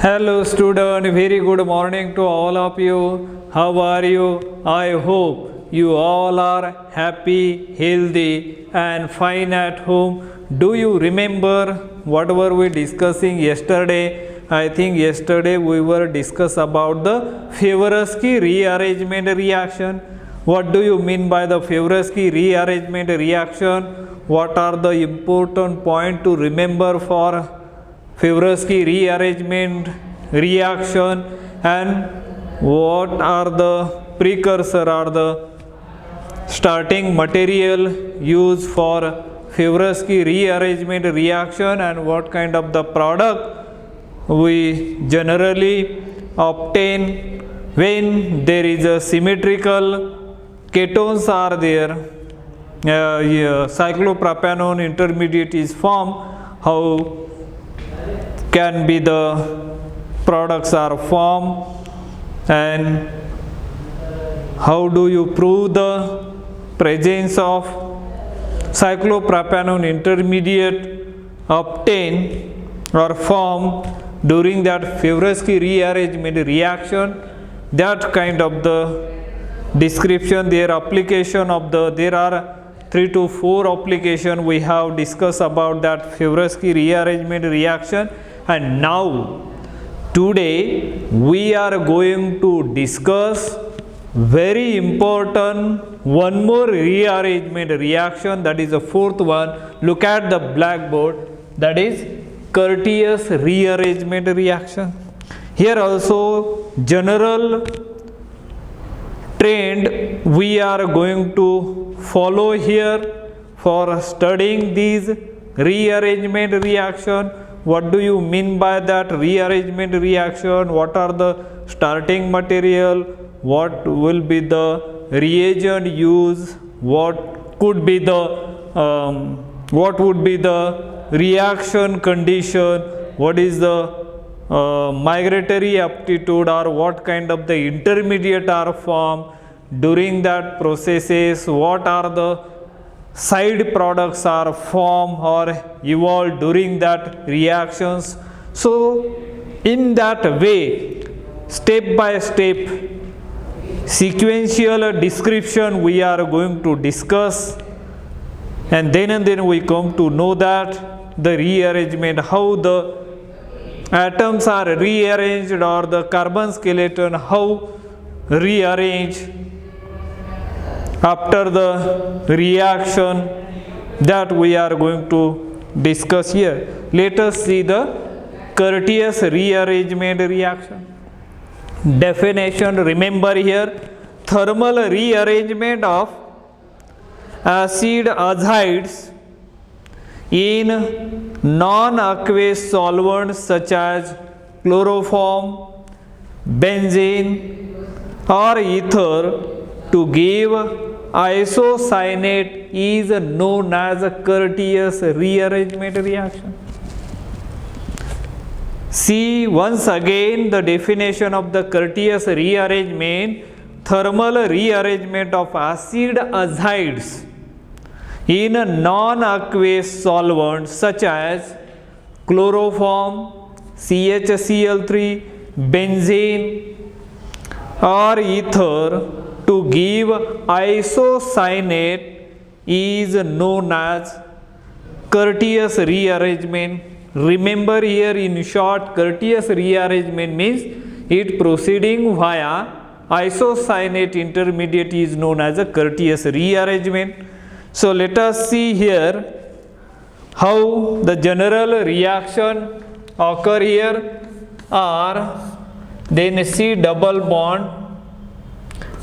Hello student, very good morning to all of you. How are you? I hope you all are happy, healthy and fine at home. Do you remember what were we discussing yesterday? I think yesterday we were discuss about the Favorsky rearrangement reaction. What do you mean by the Favorsky rearrangement reaction? What are the important point to remember for Favorsky rearrangement reaction, and what are the precursor or the starting material used for Favorsky rearrangement reaction, and what kind of the product we generally obtain when there is a symmetrical ketones are there, cyclopropanone intermediate is formed, how can be the products are formed, and how do you prove the presence of cyclopropanone intermediate obtained or formed during that Favorsky rearrangement reaction. That kind of the description, their application of the, there are 3 to 4 application we have discussed about that Favorsky rearrangement reaction. And now today we are going to discuss very important one more rearrangement reaction, that is the fourth one. Look at the blackboard, that is Curtius rearrangement reaction. Here also general trend we are going to follow here for studying these rearrangement reaction. What do you mean by that rearrangement reaction? What are the starting material? What will be the reagent used? What could be the what would be the reaction condition? What is the migratory aptitude, or what kind of the intermediate are formed during that processes? What are the side products are formed or evolved during that reactions? So in that way, step by step sequential description we are going to discuss, and then we come to know that the rearrangement, how the atoms are rearranged or the carbon skeleton how rearranged after the reaction, that we are going to discuss here. Let us see the Curtius rearrangement reaction. Definition, remember here, thermal rearrangement of acid azides in non-aqueous solvents such as chloroform, benzene or ether to give isocyanate is known as a Curtius rearrangement reaction. See once again the definition of the Curtius rearrangement: thermal rearrangement of acid azides in non-aqueous solvents such as chloroform, CHCl3, benzene or ether to give isocyanate is known as Curtius rearrangement. Remember here, in short, Curtius rearrangement means it proceeding via isocyanate intermediate is known as a Curtius rearrangement. So let us see here how the general reaction occur here are, then C double bond,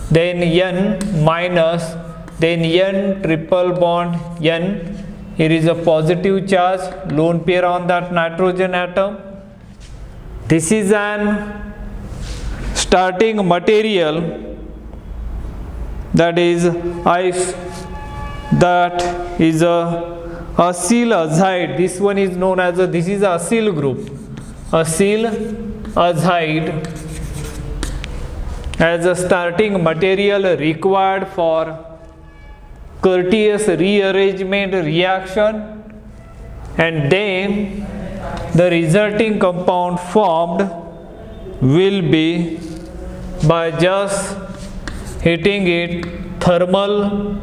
then N minus, then N triple bond N. Here is a positive charge, lone pair on that nitrogen atom. This is an starting material, that is that is a acyl azide. This one is known as a, this is a acyl group, acyl azide as a starting material required for Curtius rearrangement reaction, and then the resulting compound formed will be by just heating it, thermal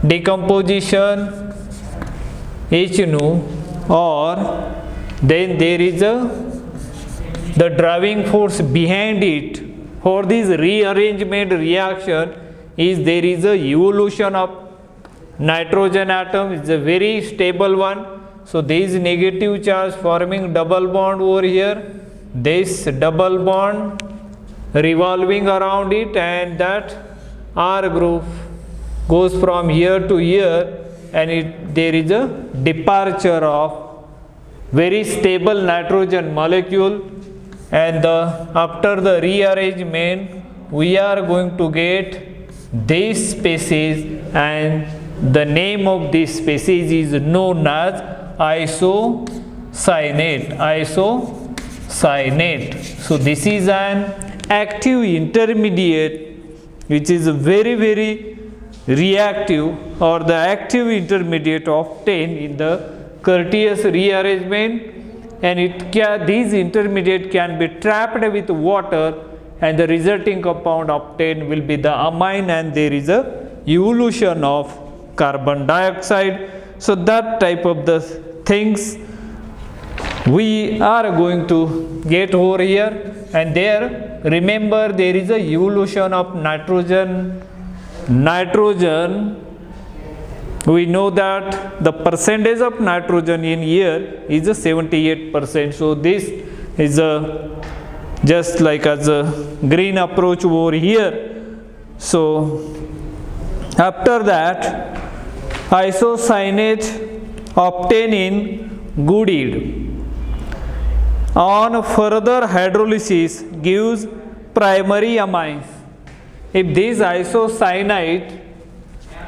decomposition HNO, or then there is the driving force behind it. For this rearrangement reaction is there is a evolution of nitrogen atom. It's a very stable one. So there is negative charge forming double bond over here. This double bond revolving around it, and that R group goes from here to here, and there is a departure of very stable nitrogen molecule, and after the rearrangement we are going to get this species, and the name of this species is known as isocyanate. So this is an active intermediate which is very reactive, or the active intermediate obtained in the Curtius rearrangement, and these intermediate can be trapped with water, and the resulting compound obtained will be the amine, and there is a evolution of carbon dioxide. So that type of the things we are going to get over here, and there remember there is a evolution of nitrogen. We know that the percentage of nitrogen in air is 78%. So this is just like as a green approach over here. So after that, isocyanate obtained in gooded on further hydrolysis gives primary amines. If this isocyanate,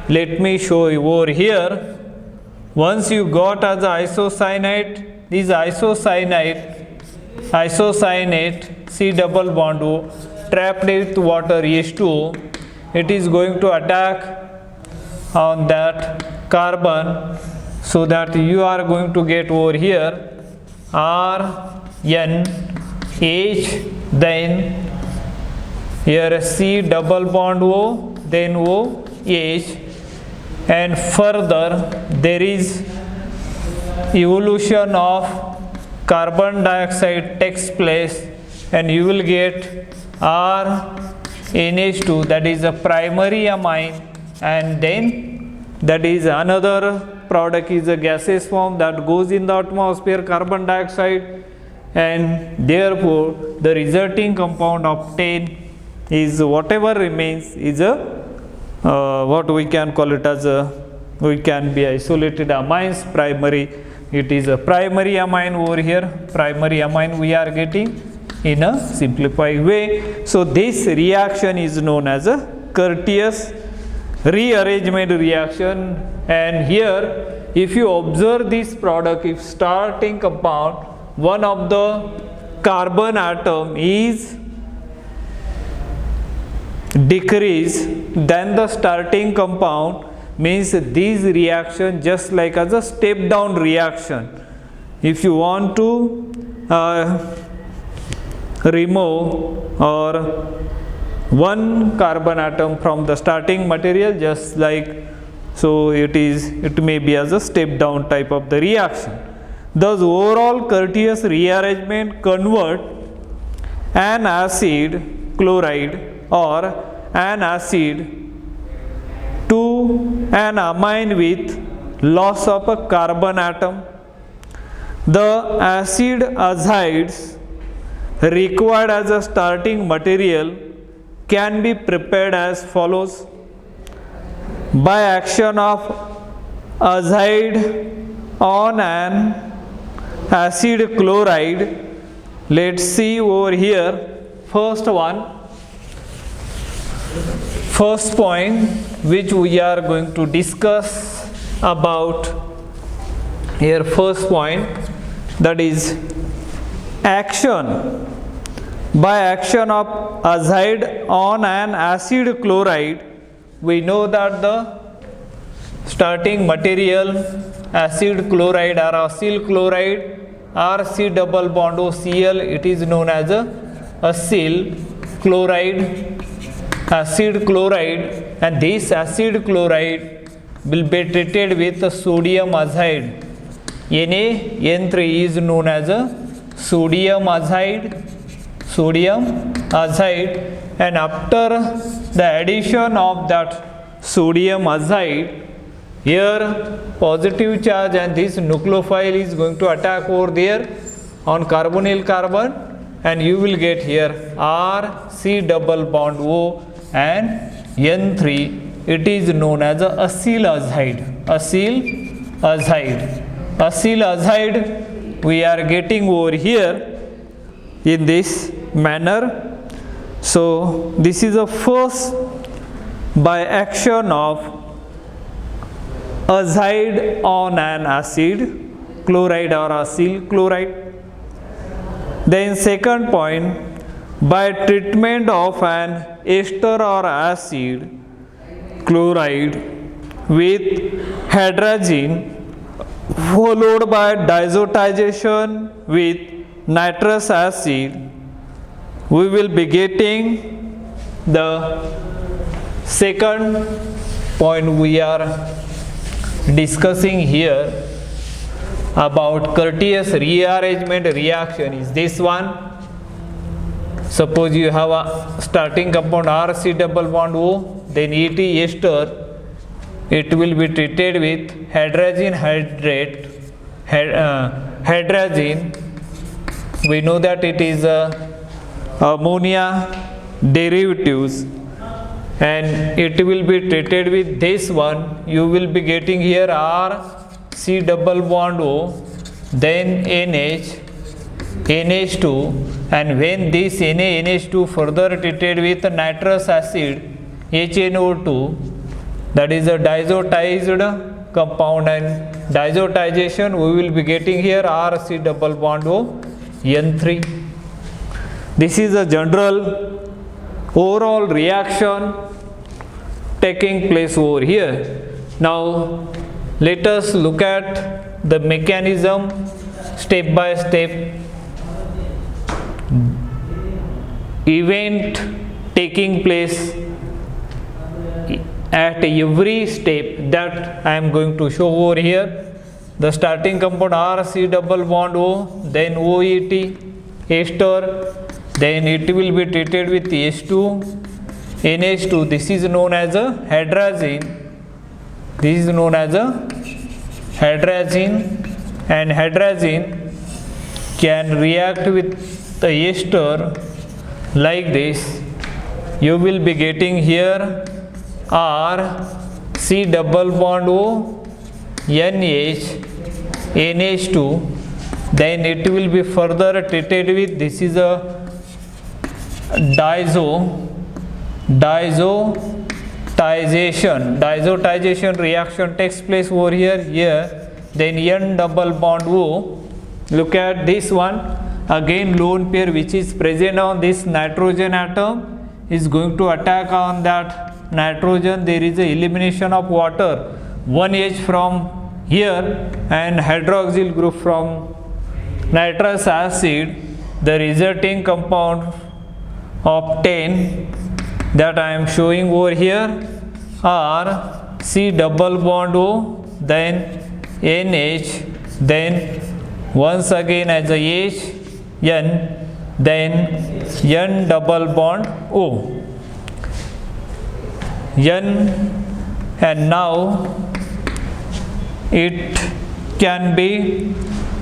let me show you over here, once you got as isocyanate, this isocyanate C double bond O trapped with water H2O, it is going to attack on that carbon, so that you are going to get over here R N H, then here C double bond O, then O H, and further there is evolution of carbon dioxide takes place, and you will get R NH2, that is a primary amine, and then that is another product is a gaseous form that goes in the atmosphere, carbon dioxide, and therefore the resulting compound obtained is whatever remains is a what we can call it as we can be isolated amines primary. It is a primary amine over here. Primary amine we are getting in a simplified way. So this reaction is known as a Curtius rearrangement reaction. And here, if you observe this product, if starting compound, one of the carbon atom is decrease, then the starting compound, means this reaction just like as a step down reaction. If you want to remove or one carbon atom from the starting material, just like so it may be as a step down type of the reaction. Thus overall Curtius rearrangement convert an acid chloride or an acid to an amine with loss of a carbon atom. The acid azides required as a starting material can be prepared as follows: by action of azide on an acid chloride. Let's see over here first point which we are going to discuss about here. First point, that is action. By action of azide on an acid chloride, we know that the starting material acid chloride or acyl chloride or C double bond O Cl, it is known as a acyl chloride, acid chloride, and this acid chloride will be treated with sodium azide. Na(N3) is known as a sodium azide, and after the addition of that sodium azide, here positive charge and this nucleophile is going to attack over there on carbonyl carbon, and you will get here R C double bond O and N3. It is known as a acyl azide we are getting over here in this manner. So this is the first by action of azide on an acid chloride or acyl chloride. Then second point, by treatment of an ester or acid chloride with hydrazine followed by diazotization with nitrous acid, we will be getting the second point we are discussing here about Curtius rearrangement reaction is this one. Suppose you have a starting compound RC double bond O, then ET ester, it will be treated with hydrazine hydrate, hydrazine. We know that it is ammonia derivatives, and it will be treated with this one. You will be getting here R C double bond O, then NH, NH2, and when this NaNH2 further treated with nitrous acid HNO2, that is a diazotized compound, and diazotization we will be getting here R C double bond O N3. This is a general overall reaction taking place over here. Now let us look at the mechanism step by step. Event taking place at every step that I am going to show over here. The starting compound RC double bond O, then OET ester, then it will be treated with H2, NH2. This is known as a hydrazine. And hydrazine can react with the ester like this. You will be getting here R C double bond O NH NH2, then it will be further treated with, this is a diazotization reaction takes place over here, then N double bond O. Look at this one, again lone pair which is present on this nitrogen atom is going to attack on that nitrogen. There is a elimination of water, 1H from here and hydroxyl group from nitrous acid. The resulting compound of 10 that I am showing over here are C double bond O, then NH, then once again as a H, N, then N double bond O. N, and now it can be,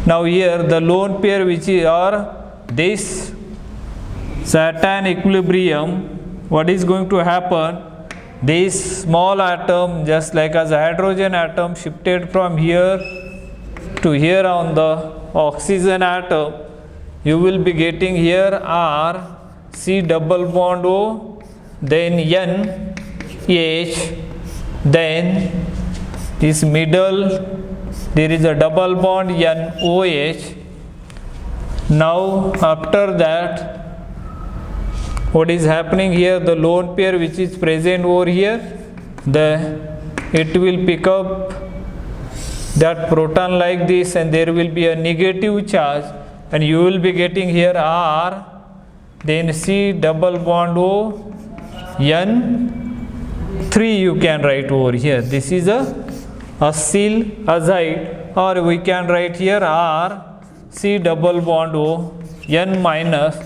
now here the lone pair which are this Saturn equilibrium, what is going to happen, this small atom just like as a hydrogen atom shifted from here to here on the oxygen atom, you will be getting here R C double bond O, then N H, then this middle there is a double bond N OH. Now after that what is happening here, the lone pair which is present over here, it will pick up that proton like this and there will be a negative charge and you will be getting here R then C double bond O, N 3 you can write over here. This is a acyl azide, or we can write here R C double bond O, N minus,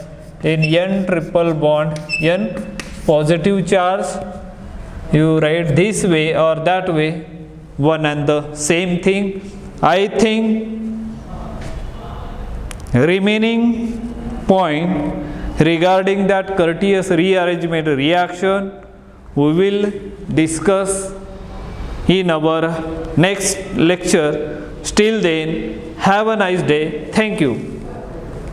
then N triple bond, N positive charge. You write this way or that way, one and the same thing. I think remaining point regarding that Curtius rearrangement reaction we will discuss in our next lecture. Till then, have a nice day. Thank you.